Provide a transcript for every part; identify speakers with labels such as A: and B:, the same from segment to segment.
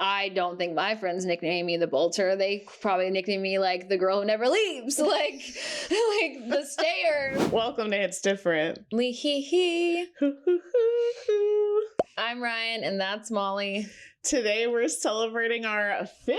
A: I don't think my friends nickname me the bolter. They probably nickname me like the girl who never leaves, like the stayer.
B: Welcome to It's Different.
A: Lee hee hee. I'm Ryan, and that's Molly.
B: Today we're celebrating our 50th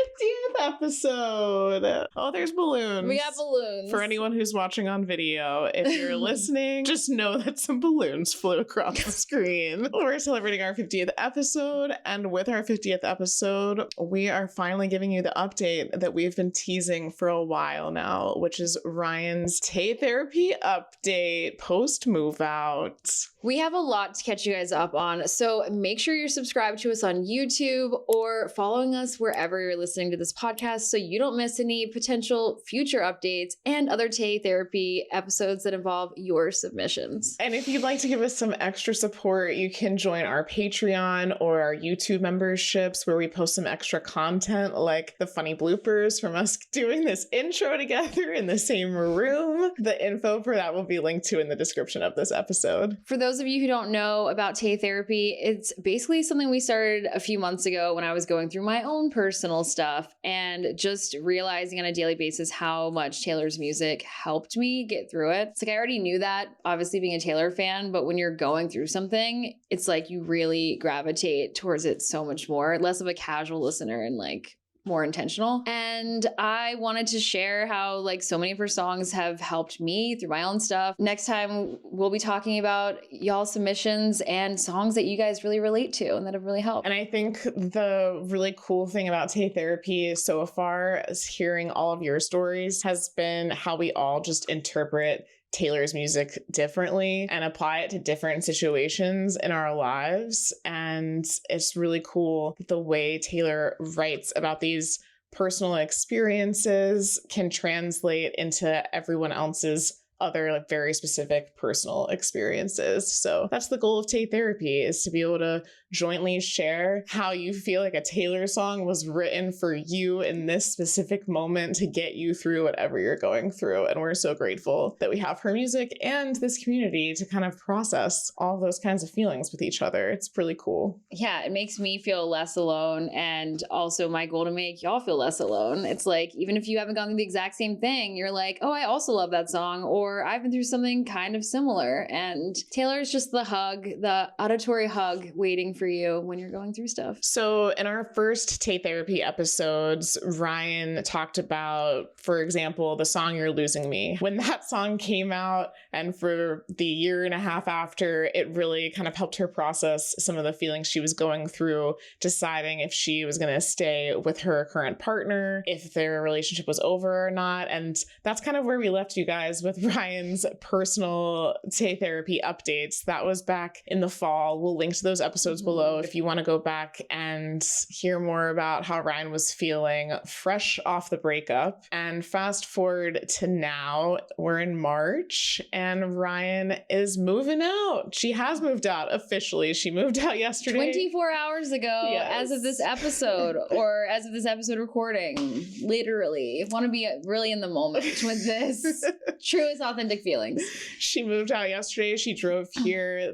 B: episode. Oh, there's balloons.
A: We got balloons.
B: For anyone who's watching on video, if you're listening, just know that some balloons flew across the screen. We're celebrating our 50th episode, and with our 50th episode, we are finally giving you the update that we've been teasing for a while now, which is Ryan's Tay Therapy update post-move out.
A: We have a lot to catch you guys up on, so make sure you're subscribed to us on YouTube or following us wherever you're listening to this podcast so you don't miss any potential future updates and other Tay Therapy episodes that involve your submissions.
B: And if you'd like to give us some extra support, you can join our Patreon or our YouTube memberships where we post some extra content like the funny bloopers from us doing this intro together in the same room. The info for that will be linked to in the description of this episode.
A: For those of you who don't know about Tay Therapy, it's basically something we started a few months ago when I was going through my own personal stuff and just realizing on a daily basis how much Taylor's music helped me get through it. It's like I already knew that, obviously being a Taylor fan, but when you're going through something, it's like you really gravitate towards it so much more, less of a casual listener and like more intentional. And I wanted to share how like so many of her songs have helped me through my own stuff. Next time we'll be talking about y'all submissions and songs that you guys really relate to and that have really helped.
B: And I think the really cool thing about Tay Therapy so far is hearing all of your stories has been how we all just interpret Taylor's music differently and apply it to different situations in our lives. And it's really cool the way Taylor writes about these personal experiences can translate into everyone else's other like very specific personal experiences. So that's the goal of Tay Therapy, is to be able to jointly share how you feel like a Taylor song was written for you in this specific moment to get you through whatever you're going through. And we're so grateful that we have her music and this community to kind of process all those kinds of feelings with each other. It's really cool.
A: Yeah, it makes me feel less alone, and also my goal to make y'all feel less alone. It's like, even if you haven't gone through the exact same thing, you're like, oh, I also love that song, or I've been through something kind of similar. And Taylor's just the hug, the auditory hug waiting for you when you're going through stuff.
B: So in our first Tay Therapy episodes, Ryan talked about, for example, the song You're Losing Me. When that song came out, and for the year and a half after, it really kind of helped her process some of the feelings she was going through, deciding if she was going to stay with her current partner, if their relationship was over or not. And that's kind of where we left you guys with Ryan's personal Tay Therapy updates. That was back in the fall. We'll link to those episodes below if you want to go back and hear more about how Ryan was feeling fresh off the breakup. And fast forward to now, we're in March and Ryan is moving out. She has moved out officially. She moved out yesterday.
A: 24 hours ago,
B: Yes.
A: as of this episode, or as of this episode recording, literally. Want to be really in the moment with this. Truest authentic feelings.
B: She moved out yesterday. She drove here.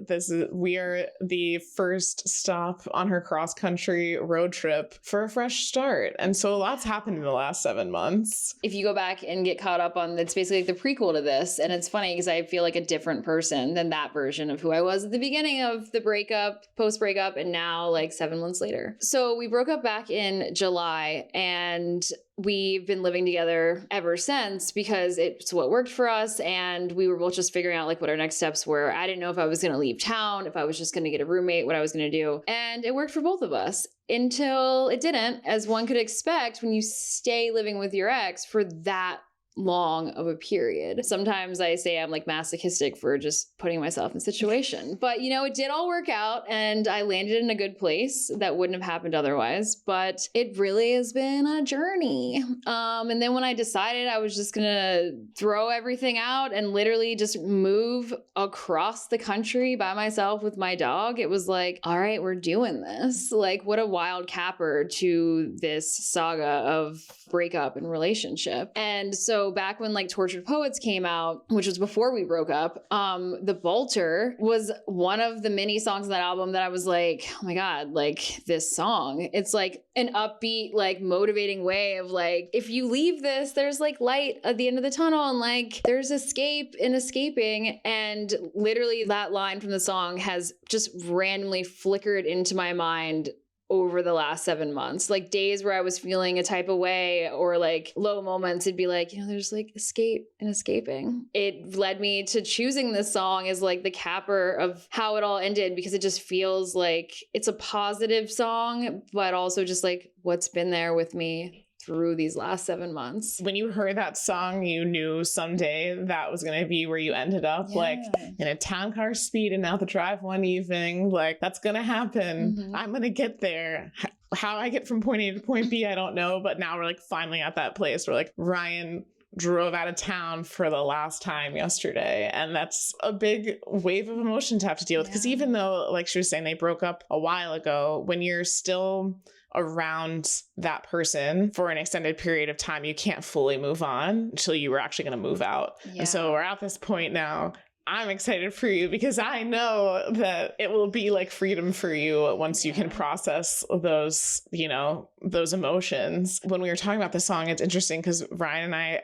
B: We are the first stop on her cross-country road trip for a fresh start. And so a lot's happened in the last 7 months.
A: If you go back and get caught up on, it's basically like the prequel to this. And it's funny because I feel like a different person than that version of who I was at the beginning of the breakup, post-breakup, and now like 7 months later. So we broke up back in July, and we've been living together ever since because it's what worked for us, and we were both just figuring out like what our next steps were. I didn't know if I was going to leave town, if I was just going to get a roommate, what I was going to do. And it worked for both of us until it didn't, as one could expect when you stay living with your ex for that long of a period. Sometimes I say I'm like masochistic for just putting myself in a situation, but you know, it did all work out and I landed in a good place that wouldn't have happened otherwise, but it really has been a journey. And then when I decided I was just gonna throw everything out and literally just move across the country by myself with my dog, it was like, all right, we're doing this. Like, what a wild capper to this saga of breakup and relationship. And so So back when like Tortured Poets came out, which was before we broke up, The Bolter was one of the many songs on that album that I was like, oh my God, like this song. It's like an upbeat, like motivating way of like, if you leave this, there's like light at the end of the tunnel and like there's escape in escaping. And literally that line from the song has just randomly flickered into my mind over the last 7 months. Like days where I was feeling a type of way or like low moments, it'd be like, you know, there's like escape and escaping. It led me to choosing this song as like the capper of how it all ended, because it just feels like it's a positive song, but also just like what's been there with me through these last 7 months.
B: When you heard that song, you knew someday that was going to be where you ended up, like in a town car speeding out the drive one evening. Like that's going to happen. I'm going to get there. How I get from point A to point B, I don't know. But now we're like finally at that place where like Ryan drove out of town for the last time yesterday. And that's a big wave of emotion to have to deal with. Because even though, like she was saying, they broke up a while ago, when you're still around that person for an extended period of time, you can't fully move on until you were actually going to move out. And so we're at this point now. I'm excited for you because I know that it will be like freedom for you once you can process those, you know, those emotions. When we were talking about the song, it's interesting because Ryan and I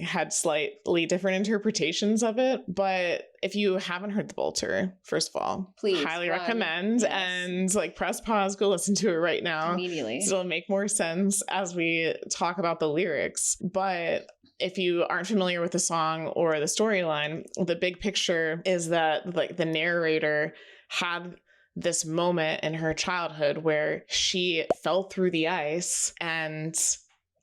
B: had slightly different interpretations of it. But if you haven't heard The Bolter, first of all, please highly recommend and like press pause, go listen to it right now.
A: Immediately.
B: So it'll make more sense as we talk about the lyrics. But if you aren't familiar with the song or the storyline, the big picture is that like the narrator had this moment in her childhood where she fell through the ice and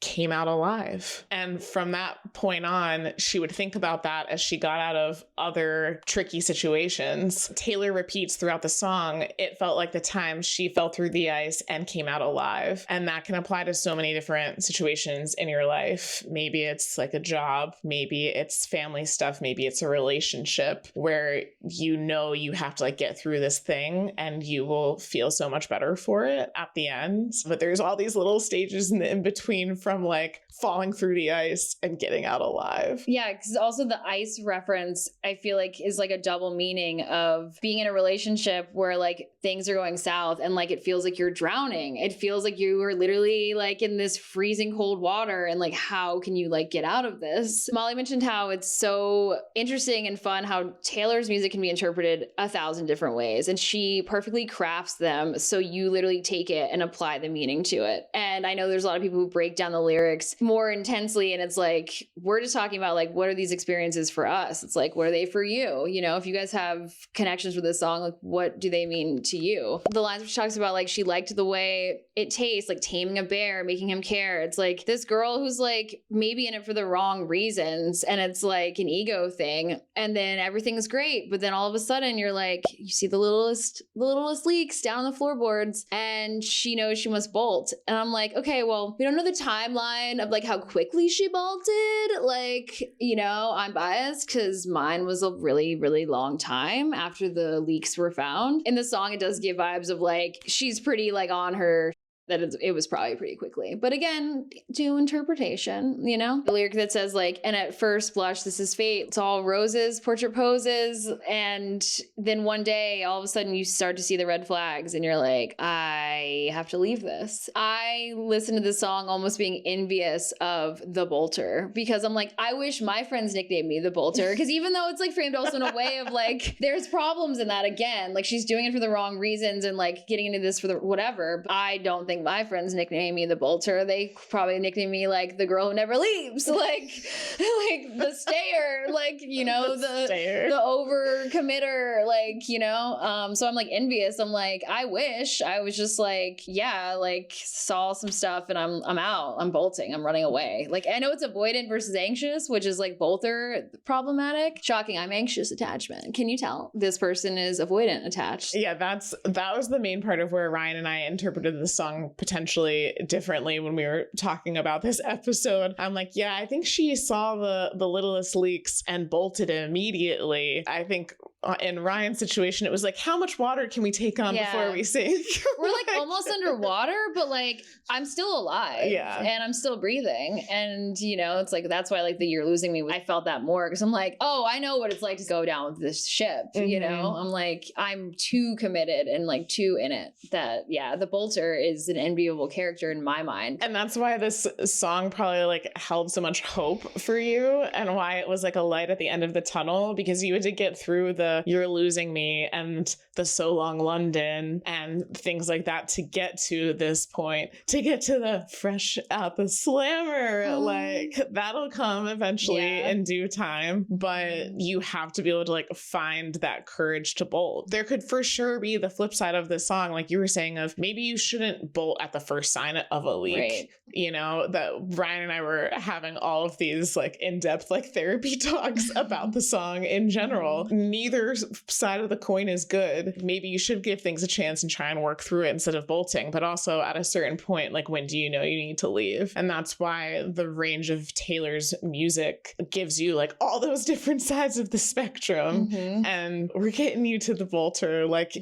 B: came out alive. And from that point on, she would think about that as she got out of other tricky situations. Taylor repeats throughout the song, it felt like the time she fell through the ice and came out alive. And that can apply to so many different situations in your life. Maybe it's like a job, maybe it's family stuff, maybe it's a relationship where you know you have to like get through this thing and you will feel so much better for it at the end. But there's all these little stages in the in-between from like falling through the ice and getting out alive.
A: Yeah, because also the ice reference, I feel like is like a double meaning of being in a relationship where like things are going south and like it feels like you're drowning. It feels like you are literally like in this freezing cold water and like how can you like get out of this? Molly mentioned how it's so interesting and fun how Taylor's music can be interpreted 1,000 different ways, and she perfectly crafts them so you literally take it and apply the meaning to it. And I know there's a lot of people who break down the lyrics more intensely, and it's like we're just talking about like what are these experiences for us? It's like what are they for you? You know, if you guys have connections with this song, like what do they mean to you? The lines where she talks about like she liked the way it tastes, like taming a bear, making him care. It's like this girl who's like maybe in it for the wrong reasons, and it's like an ego thing, and then everything's great, but then all of a sudden you're like you see the littlest leaks down on the floorboards, and she knows she must bolt. And I'm like, okay, well, we don't know the timeline of like how quickly she bolted. Like, you know, I'm biased because mine was a really, really long time after the leaks were found. In the song, it does give vibes of like she's pretty like on her that it was probably pretty quickly. But again, to interpretation, you know? The lyric that says like, and at first blush, this is fate. It's all roses, portrait poses. And then one day, all of a sudden you start to see the red flags and you're like, I have to leave this. I listened to this song almost being envious of The Bolter because I'm like, I wish my friends nicknamed me The Bolter. Because even though it's like framed also in a way of like, there's problems in that again. Like she's doing it for the wrong reasons and like getting into this for the whatever. But I don't think my friends nickname me The Bolter. They probably nickname me like the girl who never leaves, like the stayer, like, you know, the over committer, like, you know. So I'm like envious. I'm like, I wish I was just like, yeah, like saw some stuff and I'm out. I'm bolting. I'm running away. Like I know it's avoidant versus anxious, which is like both are problematic. Shocking. I'm anxious attachment. Can you tell this person is avoidant attached?
B: Yeah, that was the main part of where Ryan and I interpreted the song potentially differently when we were talking about this episode. I'm like, yeah, I think she saw the littlest leaks and bolted immediately. I think in Ryan's situation, it was like, how much water can we take on before we sink?
A: We're like almost underwater, but like I'm still alive and I'm still breathing. And, you know, it's like, that's why like the You're Losing Me, I felt that more because I'm like, oh, I know what it's like to go down with this ship. You know, I'm like, I'm too committed and like too in it that, the Bolter is an enviable character in my mind.
B: And that's why this song probably like held so much hope for you and why it was like a light at the end of the tunnel, because you had to get through the You're Losing Me and the So Long London and things like that to get to this point, to get to the fresh out the slammer. Like that'll come eventually in due time, but you have to be able to like find that courage to bolt. There could for sure be the flip side of this song, like you were saying, of maybe you shouldn't bolt at the first sign of a leak. Right. You know, that Ryan and I were having all of these like in-depth like therapy talks about the song in general. Neither side of the coin is good. Maybe you should give things a chance and try and work through it instead of bolting, but also at a certain point, like when do you know you need to leave? And that's why the range of Taylor's music gives you like all those different sides of the spectrum. And we're getting you to the Bolter. Like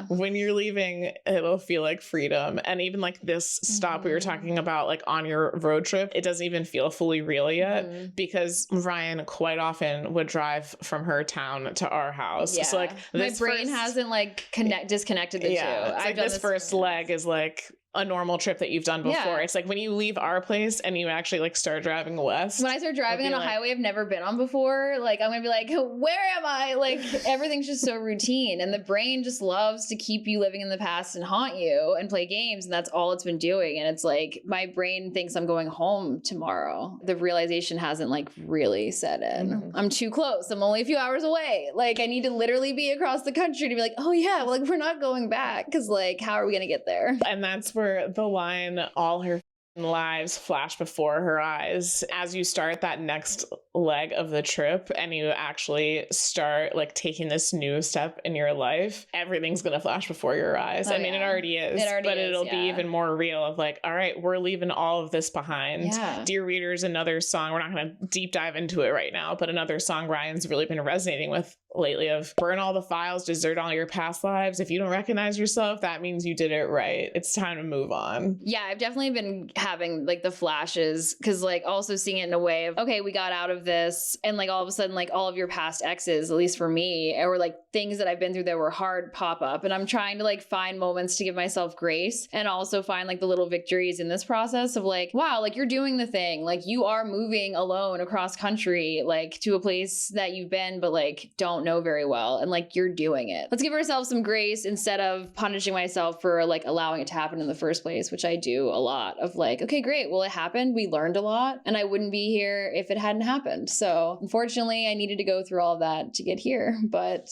B: when you're leaving, it'll feel like freedom. And even like this stop we were talking about, like on your road trip, it doesn't even feel fully real yet because Ryan quite often would drive from her town to our house. So like
A: my brain hasn't like disconnected the two.
B: It's like this first leg is like a normal trip that you've done before. It's like when you leave our place and you actually like start driving west.
A: When I start driving on a highway I've never been on before, like I'm gonna be like, where am I? Like everything's just so routine, and the brain just loves to keep you living in the past and haunt you and play games, and that's all it's been doing. And it's like my brain thinks I'm going home tomorrow. The realization hasn't like really set in. I'm too close. I'm only a few hours away. Like I need to literally be across the country to be like, oh yeah, well, like we're not going back, because like how are we gonna get there?
B: And that's where the line, all her lives flash before her eyes, as you start that next leg of the trip and you actually start like taking this new step in your life, everything's gonna flash before your eyes. I mean, it already is, but it'll be even more real of like, all right, we're leaving all of this behind. Dear Readers, another song, we're not gonna deep dive into it right now, but another song Ryan's really been resonating with lately, of burn all the files, desert all your past lives. If you don't recognize yourself, that means you did it right. It's time to move on.
A: Yeah, I've definitely been having like the flashes, because like also seeing it in a way of, okay, we got out of this, and like all of a sudden like all of your past exes, at least for me, or like things that I've been through that were hard pop up, and I'm trying to like find moments to give myself grace and also find like the little victories in this process of like, wow, like you're doing the thing, like you are moving alone across country, like to a place that you've been but like don't know very well, and like you're doing it. Let's give ourselves some grace instead of punishing myself for like allowing it to happen in the first place, which I do a lot of like, okay, great, well it happened, we learned a lot, and I wouldn't be here if it hadn't happened. So unfortunately I needed to go through all of that to get here, but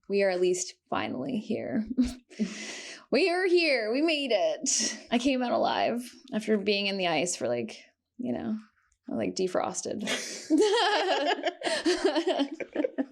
A: we are at least finally here. We are here, we made it. I came out alive after being in the ice for like, you know, like defrosted.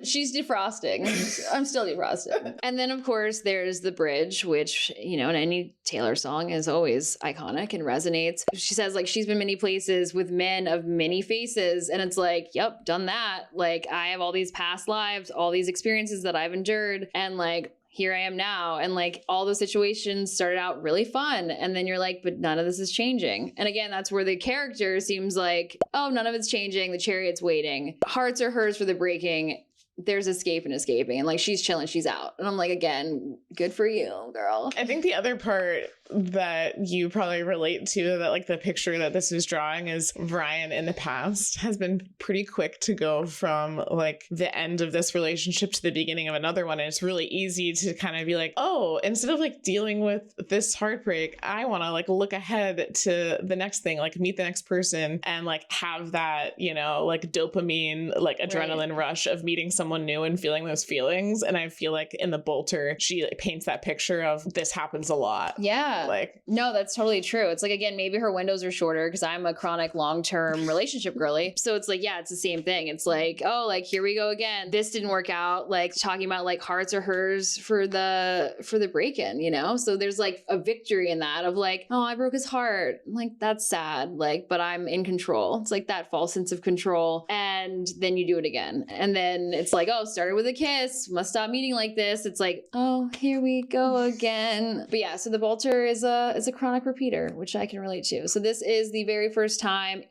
A: She's defrosting. I'm still defrosting. And then, of course, there's the bridge, which, you know, in any Taylor song is always iconic and resonates. She says, like, she's been many places with men of many faces. And it's like, yep, done that. Like, I have all these past lives, all these experiences that I've endured. And, like, here I am now. And like all those situations started out really fun. And then you're like, but none of this is changing. And again, that's where the character seems like, oh, none of it's changing. The chariot's waiting. Hearts are hers for the breaking. There's escape and escaping. And like, she's chilling, she's out. And I'm like, again, good for you, girl.
B: I think the other part that you probably relate to, that like the picture that this is drawing, is Ryan in the past has been pretty quick to go from like the end of this relationship to the beginning of another one. And it's really easy to kind of be like, oh, instead of like dealing with this heartbreak, I want to like look ahead to the next thing, like meet the next person and like have that, you know, like dopamine, like adrenaline rush of meeting someone new and feeling those feelings. And I feel like in the Bolter, she like paints that picture of this happens a lot.
A: Yeah. Yeah.
B: Like,
A: no, that's totally true. It's like, again, maybe her windows are shorter because I'm a chronic long-term relationship girly. So it's like, yeah, it's the same thing. It's like, oh, like, here we go again. This didn't work out. Like, talking about like hearts or hers for the break-in, you know? So there's like a victory in that of like, oh, I broke his heart. Like, that's sad. Like, but I'm in control. It's like that false sense of control. And then you do it again. And then it's like, oh, started with a kiss. Must stop meeting like this. It's like, oh, here we go again. But yeah, so the Bolter is a chronic repeater, which I can relate to. So this is the very first time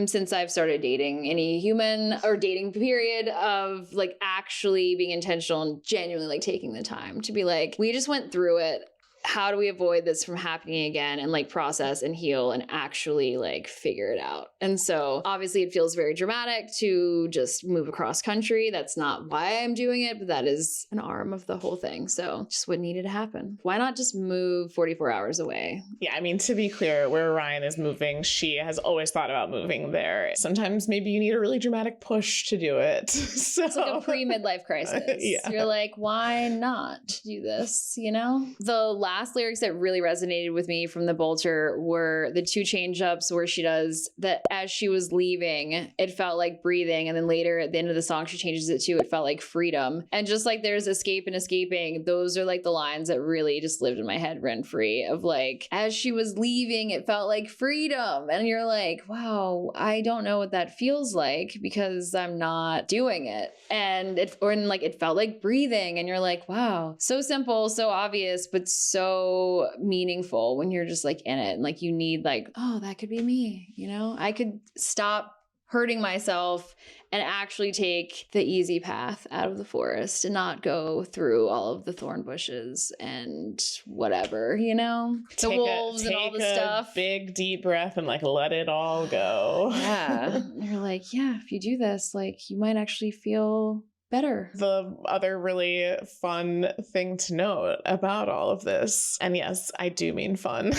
A: since I've started dating any human or dating period of like actually being intentional and genuinely like taking the time to be like, we just went through it. How do we avoid this from happening again and like process and heal and actually like figure it out? And so obviously it feels very dramatic to just move across country. That's not why I'm doing it, but that is an arm of the whole thing. So just what needed to happen. Why not just move 44 hours away?
B: yeah, I mean, to be clear, where Ryan is moving, she has always thought about moving there. Sometimes maybe you need a really dramatic push to do it. So
A: it's like a pre-midlife crisis.
B: Yeah.
A: You're like, why not do this? You know? The last lyrics that really resonated with me from the Bolter were the two change-ups where she does that as she was leaving, it felt like breathing. And then later at the end of the song, she changes it to, it felt like freedom. And just like there's escape and escaping, those are like the lines that really just lived in my head rent-free of like, as she was leaving, it felt like freedom. And you're like, wow, I don't know what that feels like because I'm not doing it. And it felt like breathing. And you're like, wow, so simple, so obvious, but so meaningful when you're just like in it. And like you need like, oh, that could be me, you know? I could stop hurting myself and actually take the easy path out of the forest and not go through all of the thorn bushes and whatever, you know? The wolves and all the stuff.
B: Big deep breath and like let it all go.
A: Yeah. You're like, yeah, if you do this, like you might actually feel better.
B: The other really fun thing to note about all of this, and yes, I do mean fun,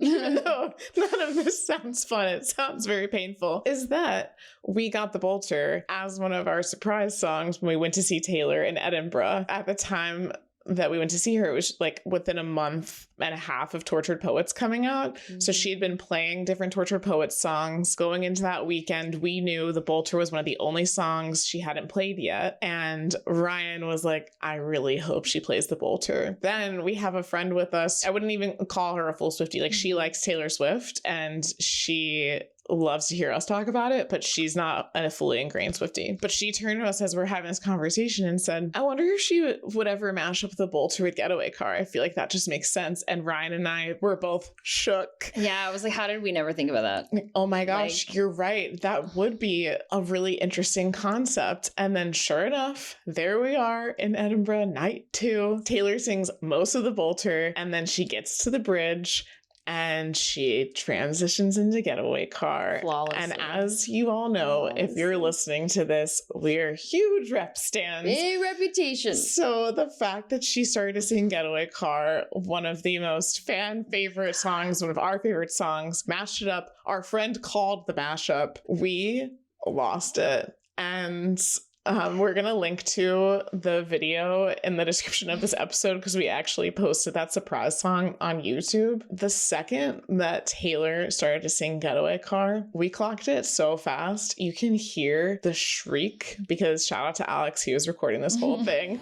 B: even though none of this sounds fun, it sounds very painful, is that we got the Bolter as one of our surprise songs when we went to see Taylor in Edinburgh. At the time that we went to see her, it was like within a month and a half of Tortured Poets coming out. Mm-hmm. So she'd been playing different Tortured Poets songs. Going into that weekend, we knew the Bolter was one of the only songs she hadn't played yet. And Ryan was like, I really hope she plays the Bolter. Then we have a friend with us. I wouldn't even call her a full Swiftie. Like, she likes Taylor Swift and she loves to hear us talk about it, but she's not a fully ingrained Swiftie. But she turned to us as we're having this conversation and said, I wonder if she would ever mash up the Bolter with Getaway Car. I feel like that just makes sense. And Ryan and I were both shook.
A: Yeah, I was like, how did we never think about that?
B: Oh my gosh, like, you're right. That would be a really interesting concept. And then sure enough, there we are in Edinburgh, night 2. Taylor sings most of the Bolter, and then she gets to the bridge and she transitions into Getaway Car.
A: Flawlessly.
B: And as you all know, if you're listening to this, we're huge rep stans.
A: Big reputation.
B: So the fact that she started to sing Getaway Car, one of the most fan favorite songs, one of our favorite songs, mashed it up. Our friend called the mashup. We lost it. And we're going to link to the video in the description of this episode because we actually posted that surprise song on YouTube. The second that Taylor started to sing Getaway Car, we clocked it so fast. You can hear the shriek because shout out to Alex, he was recording this whole thing.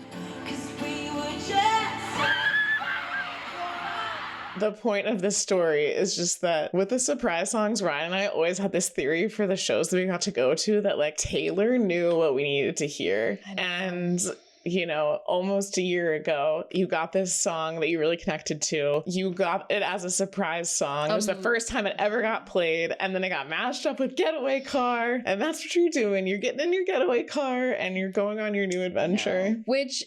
B: The point of this story is just that with the surprise songs, Ryan and I always had this theory for the shows that we got to go to that like Taylor knew what we needed to hear. And you know, almost a year ago, you got this song that you really connected to. You got it as a surprise song. It was the first time it ever got played. And then it got mashed up with Getaway Car. And that's what you're doing. You're getting in your Getaway Car and you're going on your new adventure.
A: Yeah. Which,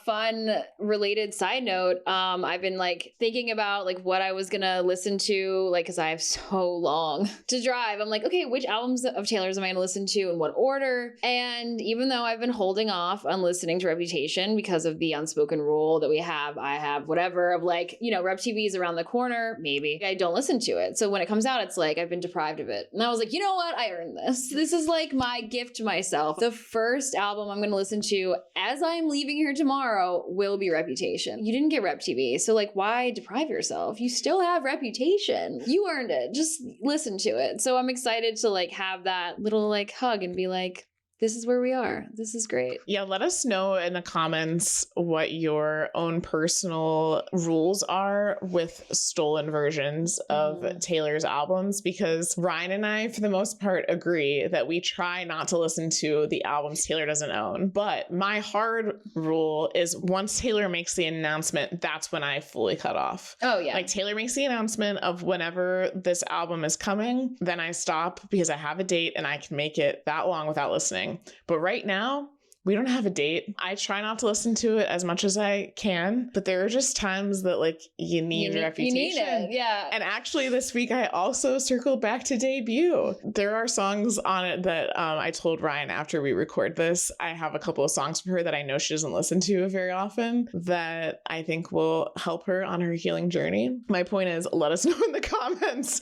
A: fun related side note, I've been like thinking about like what I was gonna listen to, like, cause I have so long to drive. I'm like, okay, which albums of Taylor's am I gonna listen to in what order? And even though I've been holding off on listening to reputation because of the unspoken rule that we have. I have whatever of like, Rep TV is around the corner. Maybe I don't listen to it. So when it comes out, it's like I've been deprived of it. And I was like, you know what? I earned this. This is like my gift to myself. The first album I'm going to listen to as I'm leaving here tomorrow will be Reputation. You didn't get Rep TV. So like, why deprive yourself? You still have Reputation. You earned it. Just listen to it. So I'm excited to like have that little like hug and be like, this is where we are. This is great.
B: Yeah, let us know in the comments what your own personal rules are with stolen versions of Taylor's albums, because Ryan and I, for the most part, agree that we try not to listen to the albums Taylor doesn't own. But my hard rule is once Taylor makes the announcement, that's when I fully cut off.
A: Oh, yeah.
B: Like Taylor makes the announcement of whenever this album is coming, then I stop because I have a date and I can make it that long without listening. But right now, we don't have a date. I try not to listen to it as much as I can, but there are just times that like you need Reputation.
A: You need it, yeah.
B: And actually this week I also circled back to Debut. There are songs on it that I told Ryan after we record this, I have a couple of songs from her that I know she doesn't listen to very often that I think will help her on her healing journey. My point is, let us know in the comments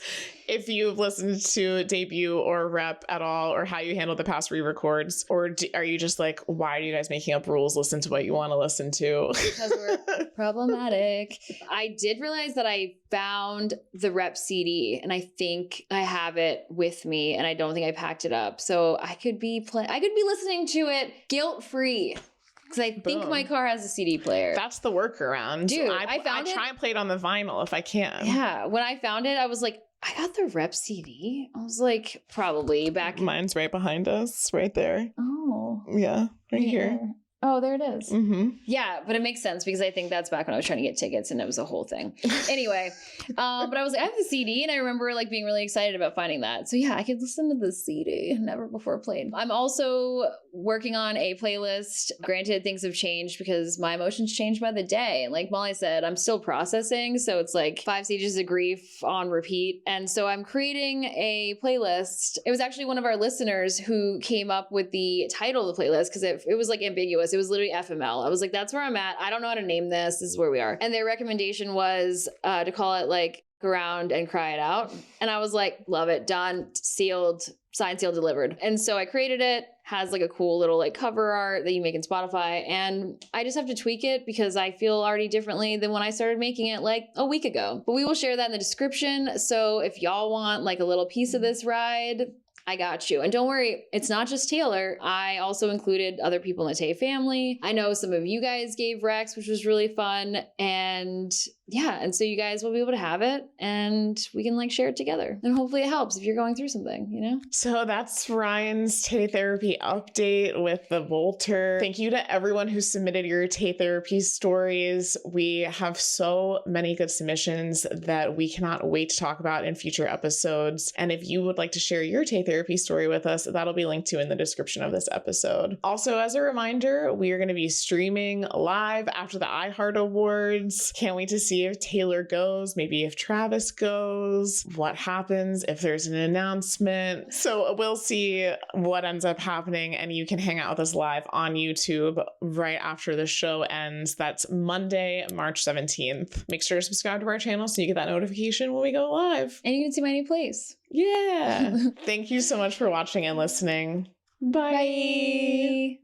B: if you've listened to Debut or Rep at all, or how you handle the past re-records, or are you just like, why are you guys making up rules? Listen to what you want to listen to.
A: Because we're problematic. I did realize that I found the Rep CD, and I think I have it with me, and I don't think I packed it up. So I could be listening to it guilt-free. Because I think my car has a CD player.
B: That's the workaround.
A: Dude,
B: I try and play it on the vinyl if I can.
A: Yeah. When I found it, I was like, I got the Rep CD. I was like, probably back.
B: Mine's right behind us, right there.
A: Oh.
B: Yeah, right here.
A: Oh, there it is.
B: Mm-hmm.
A: Yeah, but it makes sense because I think that's back when I was trying to get tickets and it was a whole thing. Anyway, but I was like, I have the CD, and I remember like being really excited about finding that. So yeah, I could listen to the CD, never before played. I'm also working on a playlist. Granted, things have changed because my emotions change by the day. And like Molly said, I'm still processing. So it's like 5 stages of grief on repeat. And so I'm creating a playlist. It was actually one of our listeners who came up with the title of the playlist because it was like ambiguous. It was literally FML. I was like, that's where I'm at. I don't know how to name this. This is where we are. And their recommendation was to call it like Around and Cry It Out. And I was like, love it. Done, sealed, signed, sealed, delivered. And so I created it. Has like a cool little like cover art that you make in Spotify. And I just have to tweak it because I feel already differently than when I started making it like a week ago. But we will share that in the description. So if y'all want like a little piece of this ride, I got you. And don't worry, it's not just Taylor. I also included other people in the Tay family. I know some of you guys gave Rex, which was really fun. And yeah, and so you guys will be able to have it and we can like share it together. And hopefully it helps if you're going through something, you know?
B: So that's Ryan's Tay Therapy update with the Volter. Thank you to everyone who submitted your Tay Therapy stories. We have so many good submissions that we cannot wait to talk about in future episodes. And if you would like to share your Tay Therapy story with us, that'll be linked to in the description of this episode. Also, as a reminder, we are going to be streaming live after the iHeart Awards. Can't wait to see if Taylor goes, maybe if Travis goes, what happens, if there's an announcement. So we'll see what ends up happening, and you can hang out with us live on YouTube right after the show ends. That's Monday, March 17th. Make sure to subscribe to our channel so you get that notification when we go live.
A: And you can see my new place.
B: Yeah. Thank you so much for watching and listening. Bye.
A: Bye.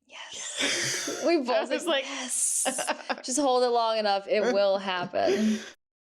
A: Yes. We both
B: was like,
A: yes. Just hold it long enough. It will happen.